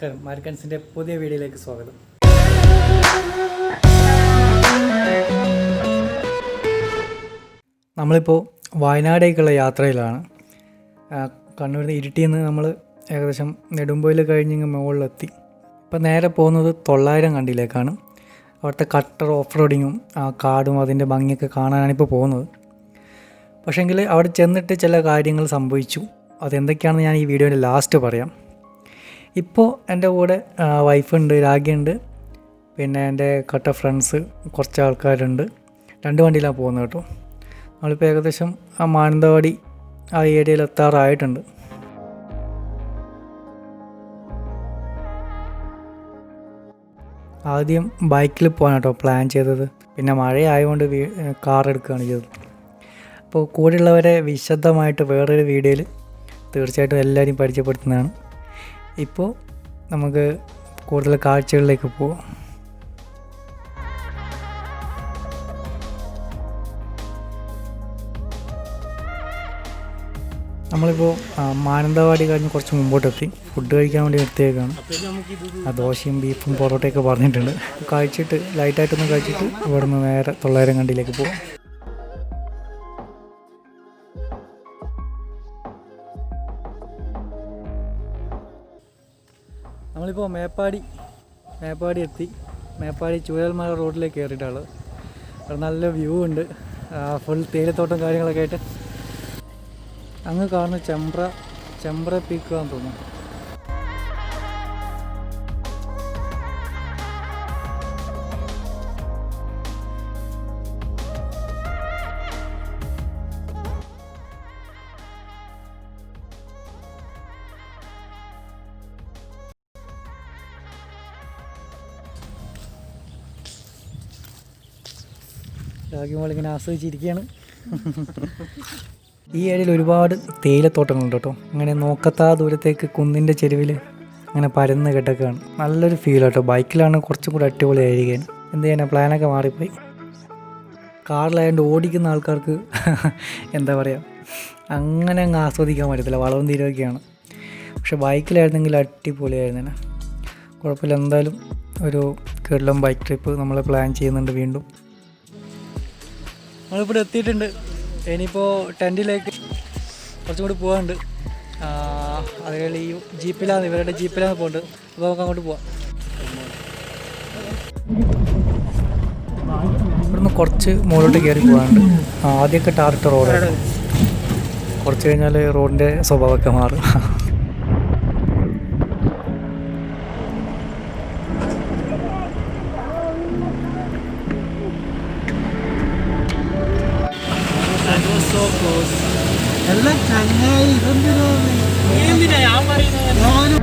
നമസ്കാരം, അരക്കൻസിൻ്റെ പുതിയ വീഡിയോയിലേക്ക് സ്വാഗതം. നമ്മളിപ്പോൾ വയനാടേക്കുള്ള യാത്രയിലാണ്. കണ്ണൂരിൽ നിന്ന് ഇരുട്ടിയിൽ നിന്ന് നമ്മൾ ഏകദേശം നെടുമ്പോയിൽ കഴിഞ്ഞ് മുകളിലെത്തി. ഇപ്പോൾ നേരെ പോകുന്നത് 900 കണ്ടിയിലേക്കാണ്. അവിടുത്തെ കട്ടർ ഓഫ് റോഡിങ്ങും ആ കാടും അതിൻ്റെ ഭംഗിയൊക്കെ കാണാനാണ് ഇപ്പോൾ പോകുന്നത്. പക്ഷേങ്കിൽ അവിടെ ചെന്നിട്ട് ചില കാര്യങ്ങൾ സംഭവിച്ചു. അതെന്തൊക്കെയാണെന്ന് ഞാൻ ഈ വീഡിയോയുടെ ലാസ്റ്റ് പറയാം. ഇപ്പോൾ എൻ്റെ കൂടെ വൈഫുണ്ട്, രാഗിയുണ്ട്, പിന്നെ എൻ്റെ കട്ട ഫ്രണ്ട്സ് കുറച്ച് ആൾക്കാരുണ്ട്. 2 വണ്ടിയിലാണ് പോകുന്നത് കേട്ടോ. നമ്മളിപ്പോൾ ഏകദേശം ആ മാനന്തവാടി ആ ഏരിയയിൽ എത്താറായിട്ടുണ്ട്. ആദ്യം ബൈക്കിൽ പോകാൻ കേട്ടോ പ്ലാൻ ചെയ്തത്. പിന്നെ മഴയായതുകൊണ്ട് കാർ എടുക്കുകയാണ് ചെയ്തത്. അപ്പോൾ കൂടെയുള്ളവരെ വിശദമായിട്ട് വേറൊരു വീഡിയോയിൽ തീർച്ചയായിട്ടും എല്ലാവരെയും പരിചയപ്പെടുത്തുന്നതാണ്. ഇപ്പോൾ നമുക്ക് കൂടുതൽ കാഴ്ചകളിലേക്ക് പോകാം. നമ്മളിപ്പോൾ മാനന്തവാടി കഴിഞ്ഞ് കുറച്ച് മുമ്പോട്ടെത്തി. ഫുഡ് കഴിക്കാൻ വേണ്ടി നിർത്തിയേക്കാണ്. ആ ദോശയും ബീഫും പൊറോട്ടയൊക്കെ പറഞ്ഞിട്ടുണ്ട്. കഴിച്ചിട്ട് ലൈറ്റായിട്ടൊന്ന് കഴിച്ചിട്ട് ഇവിടെ നിന്ന് നേരെ 900 കണ്ടിയിലേക്ക് പോകാം. നമ്മളിപ്പോൾ മേപ്പാടി എത്തി. മേപ്പാടി ചൂരൽമല റോഡിലേക്ക് കയറിയിട്ടുള്ളത്. അവിടെ നല്ല വ്യൂ ഉണ്ട്. ഫുൾ തേയിലത്തോട്ടം കാര്യങ്ങളൊക്കെ ആയിട്ട്. അങ്ങ് കാണുന്ന ചെമ്പ്ര പീക്കാന്ന് തോന്നുന്നു. ഇങ്ങനെ ആസ്വദിച്ചിരിക്കുകയാണ്. ഈ ഏരിയയിൽ ഒരുപാട് തേയിലത്തോട്ടങ്ങളുണ്ട് കേട്ടോ. അങ്ങനെ നോക്കത്താ ദൂരത്തേക്ക് കുന്നിൻ്റെ ചെരുവിൽ അങ്ങനെ പരന്ന് കിടക്കുകയാണ്. നല്ലൊരു ഫീൽ കേട്ടോ. ബൈക്കിലാണ് കുറച്ചും കൂടി അടിപൊളിയായിരിക്കാൻ. എന്ത് ചെയ്യാനാ, പ്ലാനൊക്കെ മാറിപ്പോയി. കാറിലായതുകൊണ്ട് ഓടിക്കുന്ന ആൾക്കാർക്ക് എന്താ പറയുക, അങ്ങനെ അങ്ങ് ആസ്വദിക്കാൻ പറ്റത്തില്ല, വളവും തീരുമൊക്കെയാണ്. പക്ഷെ ബൈക്കിലായിരുന്നെങ്കിൽ അടിപൊളിയായിരുന്നേനെ. കുഴപ്പമില്ല. എന്തായാലും ഒരു കേരളം ബൈക്ക് ട്രിപ്പ് നമ്മൾ പ്ലാൻ ചെയ്യുന്നുണ്ട് വീണ്ടും. നമ്മളിവിടെ എത്തിയിട്ടുണ്ട്. ഇനിയിപ്പോൾ ടെൻറ്റിലേക്ക് കുറച്ചും കൂടി പോകാനുണ്ട്. അതുപോലെ ഈ ഇവരുടെ ജീപ്പിലാണ് പോകുന്നത്. അപ്പോൾ നമുക്ക് അങ്ങോട്ട് പോവാം. ഇവിടുന്ന് കുറച്ച് മുകളിലോട്ട് കയറി പോകാനുണ്ട്. ആദ്യമൊക്കെ ടാറിട്ട റോഡാണ്. കുറച്ച് കഴിഞ്ഞാൽ റോഡിൻ്റെ സ്വഭാവമൊക്കെ മാറും. എല്ലാം ചങ്ങായി എന്തിനാ ഞാൻ പറയുന്നത്.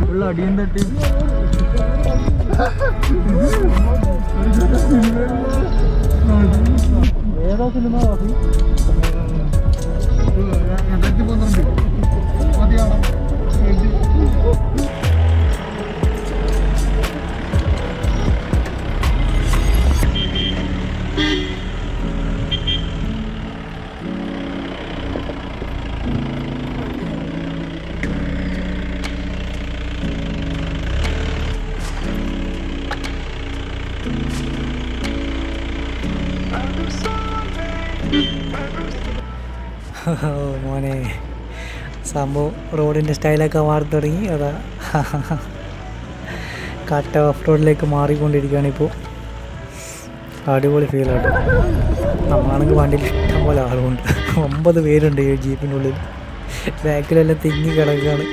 ഉള്ള അടിയും തട്ടി ഏതാ സിനിമ മതിയാണോ? മോനെ, സംഭവം റോഡിൻ്റെ സ്റ്റൈലൊക്കെ മാറി തുടങ്ങി. അതാ കട്ട ഓഫ് റോഡിലേക്ക് മാറിക്കൊണ്ടിരിക്കുകയാണ് ഇപ്പോൾ. അടിപൊളി ഫീലാട്ടോ. നമ്മളാണെങ്കിൽ വണ്ടിയിൽ ഇഷ്ടം പോലെ ആളുമുണ്ട്. 9 പേരുണ്ട് ഈ ജീപ്പിൻ്റെ ഉള്ളിൽ. ബാക്കിലെല്ലാം തിങ്ങി കിടക്കുകയാണ്.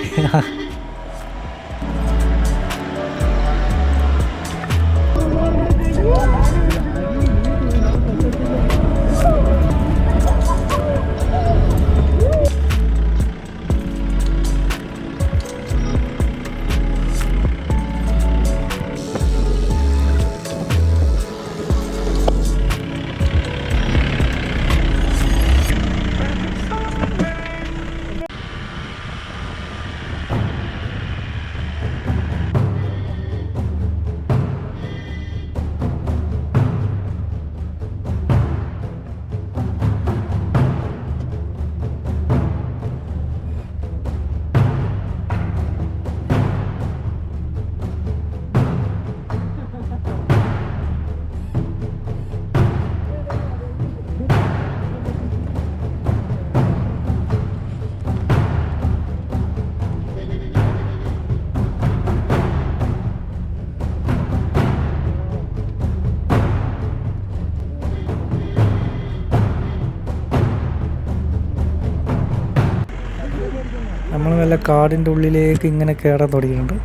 നമ്മൾ വല്ല കാടിൻ്റെ ഉള്ളിലേക്ക് ഇങ്ങനെ കയറാൻ തുടങ്ങിയിട്ടുണ്ട്.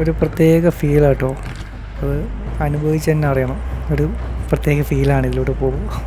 ഒരു പ്രത്യേക ഫീലാട്ടോ, അത് അനുഭവിച്ച് തന്നെ അറിയണം. ഒരു പ്രത്യേക ഫീലാണ് ഇതിലൂടെ പോകുമ്പോൾ.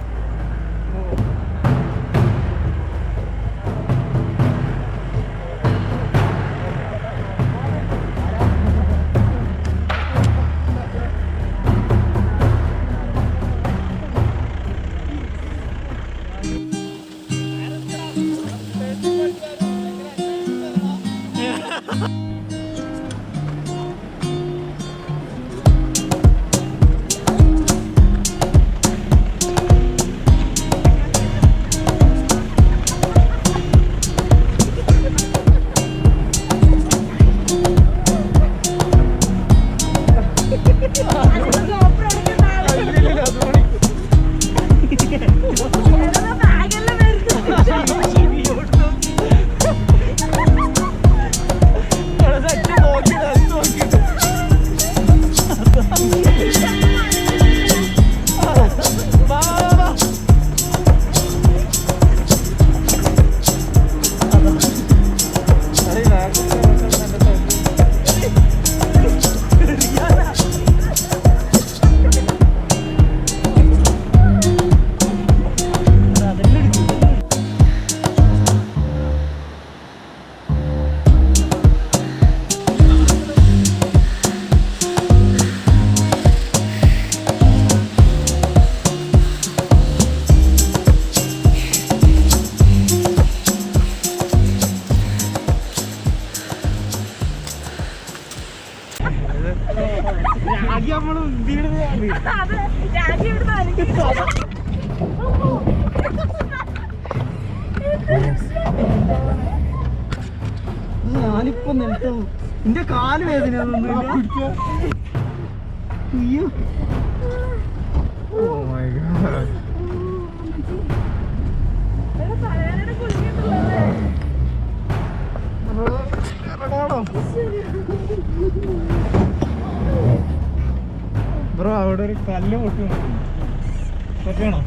ഞാനിപ്പോ നിലത്തോ എന്റെ കാല് വേദന ബ്രോ അവിടെ ഒരു കല്ല് പൊട്ടി പറ്റണോ?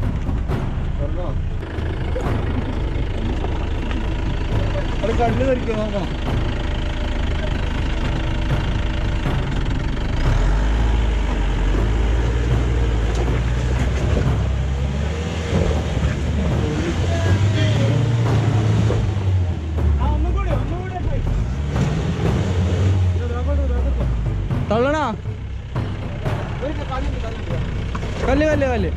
അവിടെ കല്ല് ധരിക്കോ നോക്കാം. തള്ളണാ കല്ല് കല്ല് കല്ല്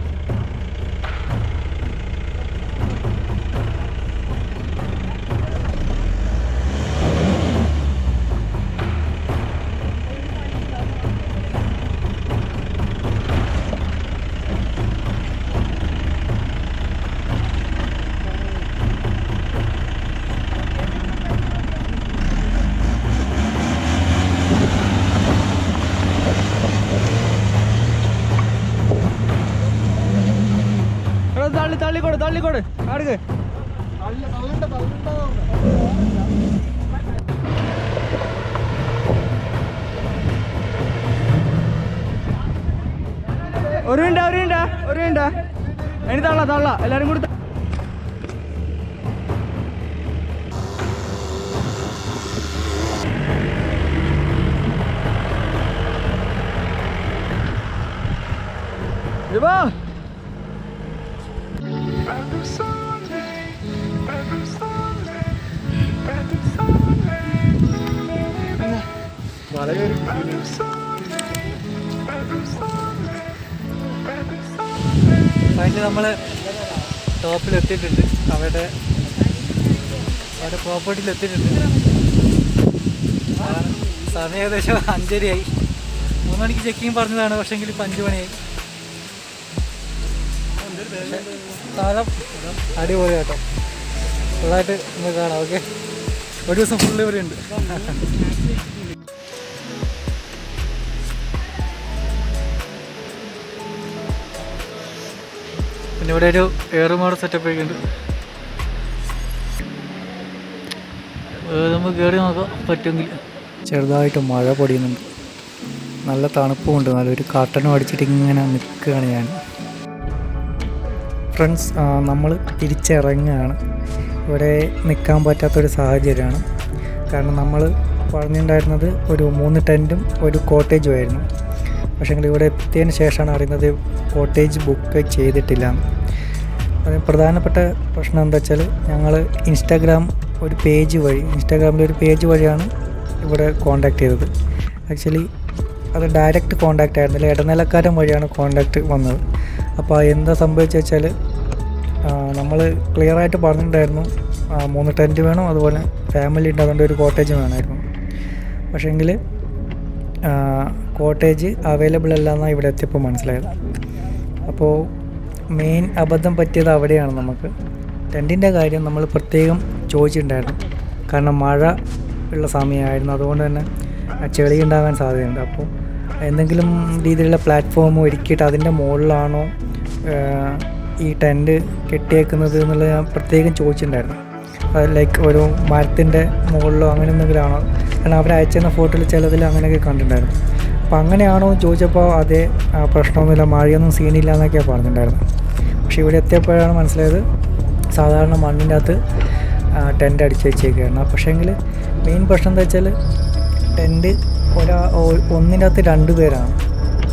തള്ളിക്കോട് തള്ളിക്കോട് അടുക്ക്. ഒരു മിനിറ്റ് ഇനി തള്ള എല്ലാരും കൂടി ഇവാ. അതിന് നമ്മൾ ടോപ്പിലെത്തിയിട്ടുണ്ട്, അവരുടെ പ്രോപ്പർട്ടിയിലെത്തിയിട്ടുണ്ട്. സമയം ഏകദേശം 5:30ആയി. 3 മണിക്ക് ചെക്കിങ് പറഞ്ഞതാണ്, പക്ഷേങ്കിൽ ഇപ്പം 5 മണിയായി. സ്ഥലം അടിപൊളി കേട്ടോ, ഫുള്ളായിട്ട് നമുക്ക് കാണാം. ഓക്കെ, ഒരു ദിവസം ഫുള്ള് ഇവിടെ ഉണ്ട്. പിന്നെ ഇവിടെ ഒരു എയർമോഡ് സെറ്റപ്പ് ഒക്കെ ഉണ്ട്. നമുക്ക് കയറി നോക്കാം പറ്റുമെങ്കിൽ. ചെറുതായിട്ട് മഴ പൊടിയുന്നുണ്ട്, നല്ല തണുപ്പുമുണ്ട്. നല്ലൊരു കർട്ടനും അടിച്ചിട്ട് ഇങ്ങനെ നിൽക്കുകയാണ് ഞാൻ. ഫ്രണ്ട്സ്, നമ്മൾ തിരിച്ചിറങ്ങുകയാണ്. ഇവിടെ നിൽക്കാൻ പറ്റാത്തൊരു സാഹചര്യമാണ്. കാരണം നമ്മൾ പറഞ്ഞിട്ടുണ്ടായിരുന്നത് ഒരു 3 ടെൻറ്റും ഒരു കോട്ടേജും ആയിരുന്നു. പക്ഷേ ഇവിടെ എത്തിയതിന് ശേഷമാണ് അറിയുന്നത് കോട്ടേജ് ബുക്ക് ചെയ്തിട്ടില്ല. അതിന് പ്രധാനപ്പെട്ട പ്രശ്നം എന്താ വെച്ചാൽ ഞങ്ങൾ ഇൻസ്റ്റാഗ്രാമിൽ ഒരു പേജ് വഴിയാണ് ഇവിടെ കോൺടാക്റ്റ് ചെയ്തത്. ആക്ച്വലി അത് ഡയറക്റ്റ് കോൺടാക്റ്റ് ആയിരുന്നില്ല, ഇടനിലക്കാരൻ വഴിയാണ് കോൺടാക്റ്റ് വന്നത്. അപ്പോൾ എന്താ സംഭവിച്ചു വെച്ചാൽ നമ്മൾ ക്ലിയറായിട്ട് പറഞ്ഞിട്ടുണ്ടായിരുന്നു 3 ടെൻറ്റ് വേണം, അതുപോലെ ഫാമിലി ഉണ്ട്, അതുകൊണ്ട് ഒരു കോട്ടേജ് വേണമായിരുന്നു. പക്ഷേങ്കിൽ കോട്ടേജ് അവൈലബിൾ അല്ല എന്നാണ് ഇവിടെ എത്തിയപ്പോൾ മനസ്സിലായത്. അപ്പോൾ മെയിൻ അബദ്ധം പറ്റിയത് അവിടെയാണ്. നമുക്ക് ടെൻറ്റിൻ്റെ കാര്യം നമ്മൾ പ്രത്യേകം ചോദിച്ചിട്ടുണ്ടായിരുന്നു. കാരണം മഴ ഉള്ള സമയമായിരുന്നു, അതുകൊണ്ട് തന്നെ ചെളി ഉണ്ടാകാൻ സാധ്യതയുണ്ട്. അപ്പോൾ എന്തെങ്കിലും രീതിയിലുള്ള പ്ലാറ്റ്ഫോം ഒരുക്കിയിട്ട് അതിൻ്റെ മുകളിലാണോ ഈ ടെൻറ്റ് കെട്ടിയേക്കുന്നത് എന്നുള്ളത് ഞാൻ പ്രത്യേകം ചോദിച്ചിട്ടുണ്ടായിരുന്നു. ലൈക്ക് ഒരു മരത്തിൻ്റെ മുകളിലോ അങ്ങനെ എന്തെങ്കിലും ആണോ, കാരണം അവർ അയച്ചിരുന്ന ഫോട്ടോയിൽ ചിലതിൽ അങ്ങനെയൊക്കെ കണ്ടിട്ടുണ്ടായിരുന്നു. അപ്പോൾ അങ്ങനെയാണോ എന്ന് ചോദിച്ചപ്പോൾ അതേ പ്രശ്നമൊന്നുമില്ല, മഴയൊന്നും സീനില്ല എന്നൊക്കെയാണ് പറഞ്ഞിട്ടുണ്ടായിരുന്നു. പക്ഷേ ഇവിടെ എത്തിയപ്പോഴാണ് മനസ്സിലായത് സാധാരണ മണ്ണിൻ്റെ അകത്ത് ടെൻറ്റ് അടിച്ച് വെച്ചേക്കുകയാണ്. പക്ഷേങ്കിൽ മെയിൻ പ്രശ്നം എന്താ വെച്ചാൽ ടെൻറ്റ് ഒന്നിൻ്റെ അകത്ത് 2 പേരാണ്.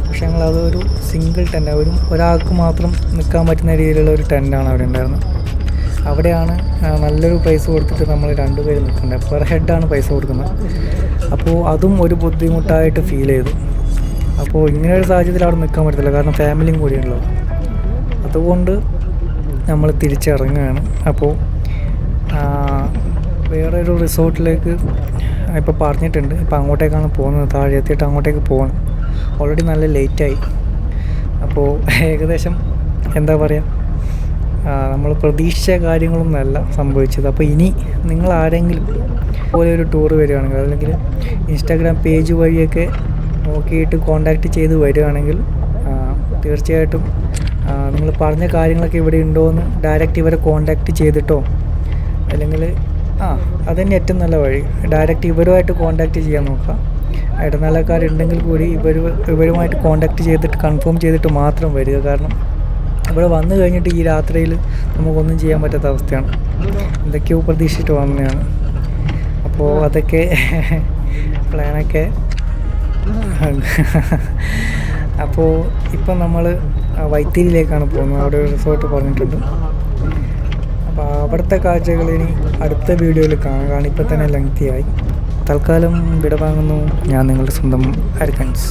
പക്ഷേ അതൊരു സിംഗിൾ ടെൻറ്റ്, ഒരാൾക്ക് മാത്രം നിൽക്കാൻ പറ്റുന്ന രീതിയിലുള്ള ഒരു ടെൻറ്റാണ് അവിടെ ഉണ്ടായിരുന്നത്. അവിടെയാണ് നല്ലൊരു പൈസ കൊടുത്തിട്ട് നമ്മൾ 2 പേര് നിൽക്കേണ്ടത്, പെർ ഹെഡാണ് പൈസ കൊടുക്കുന്നത്. അപ്പോൾ അതും ഒരു ബുദ്ധിമുട്ടായിട്ട് ഫീൽ ചെയ്തു. അപ്പോൾ ഇങ്ങനെ ഒരു സാഹചര്യത്തിൽ അവിടെ നിൽക്കാൻ പറ്റത്തില്ല, കാരണം ഫാമിലിയും കൂടിയുള്ളൂ. അതുകൊണ്ട് നമ്മൾ തിരിച്ചിറങ്ങുകയാണ്. അപ്പോൾ വേറൊരു റിസോർട്ടിലേക്ക് ഇപ്പോൾ പറഞ്ഞിട്ടുണ്ട്. ഇപ്പോൾ അങ്ങോട്ടേക്കാണ് പോകുന്നത്, താഴെ എത്തിയിട്ട് അങ്ങോട്ടേക്ക് പോകണം. ഓൾറെഡി നല്ല ലേറ്റായി. അപ്പോൾ ഏകദേശം എന്താ പറയുക, നമ്മൾ പ്രതീക്ഷിച്ച കാര്യങ്ങളൊന്നുമല്ല സംഭവിച്ചത്. അപ്പോൾ ഇനി നിങ്ങൾ ആരെങ്കിലും പോലെ ഒരു ടൂർ വരികയാണെങ്കിൽ, അല്ലെങ്കിൽ ഇൻസ്റ്റാഗ്രാം പേജ് വഴിയൊക്കെ നോക്കിയിട്ട് കോൺടാക്റ്റ് ചെയ്ത് വരികയാണെങ്കിൽ തീർച്ചയായിട്ടും നിങ്ങൾ പറഞ്ഞ കാര്യങ്ങളൊക്കെ ഇവിടെ ഉണ്ടോ എന്ന് ഡയറക്റ്റ് ഇവരെ കോൺടാക്റ്റ് ചെയ്തിട്ടോ, അല്ലെങ്കിൽ അതുതന്നെ ഏറ്റവും നല്ല വഴി, ഡയറക്റ്റ് ഇവരുമായിട്ട് കോൺടാക്റ്റ് ചെയ്യാൻ നോക്കുക. ഇടനിലക്കാരുണ്ടെങ്കിൽ കൂടി ഇവരുമായിട്ട് കോൺടാക്റ്റ് ചെയ്തിട്ട് കൺഫേം ചെയ്തിട്ട് മാത്രം വരിക. കാരണം ഇവിടെ വന്നു കഴിഞ്ഞിട്ട് ഈ രാത്രിയിൽ നമുക്കൊന്നും ചെയ്യാൻ പറ്റാത്ത അവസ്ഥയാണ്. എന്തൊക്കെയോ പ്രതീക്ഷിച്ചിട്ട് വന്നതാണ്. അപ്പോൾ അതൊക്കെ പ്ലാനൊക്കെ. അപ്പോൾ ഇപ്പം നമ്മൾ വൈത്തിരിയിലേക്കാണ് പോകുന്നത്. അവിടെ ഒരു റിസോർട്ട് പറഞ്ഞിട്ടുണ്ട്. അപ്പോൾ അവിടുത്തെ കാഴ്ചകൾ ഇനി അടുത്ത വീഡിയോയിൽ കാണാം. കാരണം ഇപ്പം തന്നെ ലെങ്തിയായി. തൽക്കാലം വിടവാങ്ങുന്നു. ഞാൻ നിങ്ങളുടെ സ്വന്തം അരക്കൻസ്.